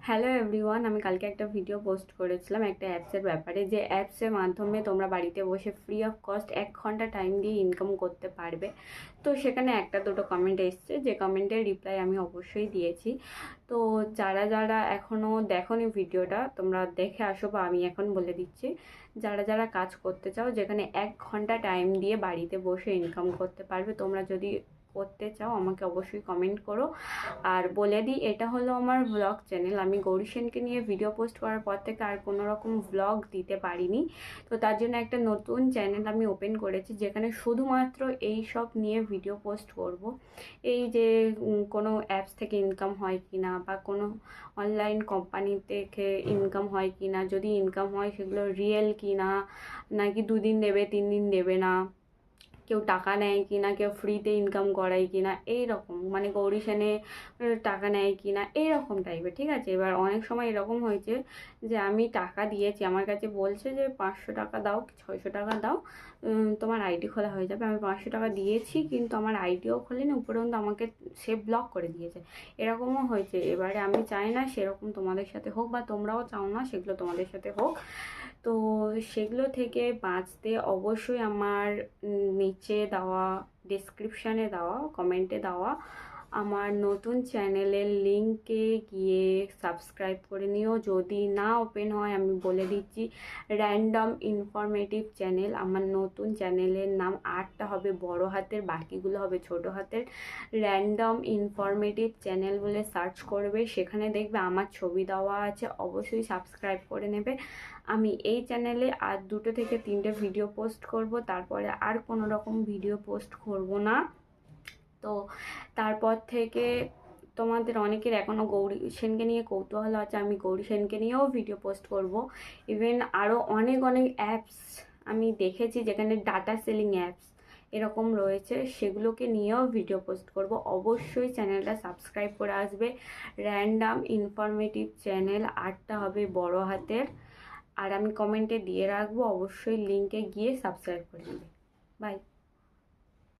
Hello everyone, আমি কালকে একটা ভিডিও পোস্ট করেছিলাম একটা অ্যাপসের ব্যাপারে, যে অ্যাপসের মাধ্যমে তোমরা বাড়িতে বসে ফ্রি অফ কস্ট 1 ঘন্টা টাইম দিয়ে ইনকাম করতে পারবে। তো সেখানে একটা দুটো কমেন্ট এসছে, যে কমেন্টের রিপ্লাই আমি অবশ্যই দিয়েছি। তো যারা যারা এখনও দেখোনি ভিডিওটা, তোমরা দেখে আসো, বা আমি এখন বলে দিচ্ছি। যারা যারা কাজ করতে চাও, যেখানে 1 ঘন্টা টাইম দিয়ে বাড়িতে বসে ইনকাম করতে পারবে, তোমরা যদি করতে চাও আমাকে অবশ্যই কমেন্ট করো। আর বলে দিই, এটা হলো আমার ব্লগ চ্যানেল। আমি গৌরী সেনকে নিয়ে ভিডিও পোস্ট করার পর থেকে আর কোনো রকম ব্লগ দিতে পারিনি। তো তার জন্য একটা নতুন চ্যানেল আমি ওপেন করেছি, যেখানে শুধুমাত্র এই সব নিয়ে ভিডিও পোস্ট করব। এই যে কোনো অ্যাপস থেকে ইনকাম হয় কি না, বা কোনো অনলাইন কোম্পানি থেকে ইনকাম হয় কি না, যদি ইনকাম হয় সেগুলো রিয়েল কি না, নাকি 2 দিন দেবে 3 দিন দেবে না, কেউ টাকা নেয় কি না, কেউ ফ্রিতে ইনকাম করায় কি না, এইরকম মানে গৌরী সেনে টাকা নেয় কি না, এইরকম টাইপের। ঠিক আছে, এবার অনেক সময় এরকম হয়েছে যে আমি টাকা দিয়েছি, আমার কাছে বলছে যে 500 টাকা দাও কি 600 টাকা দাও, তোমার আইডি খোলা হয়ে যাবে। আমি 500 টাকা দিয়েছি, কিন্তু আমার আইডিও খোলেনি, উপরন্ত আমাকে সে ব্লক করে দিয়েছে। এরকমও হয়েছে। এবারে আমি চাই না সেরকম তোমাদের সাথে হোক, বা তোমরাও চাও না সেগুলো তোমাদের সাথে হোক। তো সেগুলো থেকে বাঁচতে অবশ্যই আমার নিচে দেওয়া, ডেসক্রিপশানে দেওয়া, কমেন্টে দেওয়া আমার নতুন চ্যানেলের লিঙ্কে গিয়ে সাবস্ক্রাইব করে নিও। যদি না ওপেন হয়, আমি বলে দিচ্ছি, র্যান্ডম ইনফরমেটিভ চ্যানেল। আমার নতুন চ্যানেলের নাম, আরটা হবে বড় হাতের, বাকিগুলো হবে ছোট হাতের। র্যান্ডম ইনফরমেটিভ চ্যানেল বলে সার্চ করবে, সেখানে দেখবে আমার ছবি দেওয়া আছে, অবশ্যই সাবস্ক্রাইব করে নেবে। আমি এই চ্যানেলে আর 2 থেকে 3টে ভিডিও পোস্ট করব, তারপরে আর কোনো রকম ভিডিও পোস্ট করব না। তো তারপর থেকে তোমাদের অনেকের এখনও গৌরী সেনকে নিয়ে কৌতূহল আছে, আমি গৌরী সেনকে নিয়েও ভিডিও পোস্ট করব। ইভেন আরও অনেক অনেক অ্যাপস আমি দেখেছি, যেখানে ডাটা সেলিং অ্যাপস এরকম রয়েছে, সেগুলোকে নিয়েও ভিডিও পোস্ট করব। অবশ্যই চ্যানেলটা সাবস্ক্রাইব করে আসবে। র্যান্ডম ইনফরমেটিভ চ্যানেল, আরটা হবে বড় হাতের। আর আমি কমেন্টে দিয়ে রাখবো, অবশ্যই লিঙ্কে গিয়ে সাবস্ক্রাইব করে নেবে। বাই।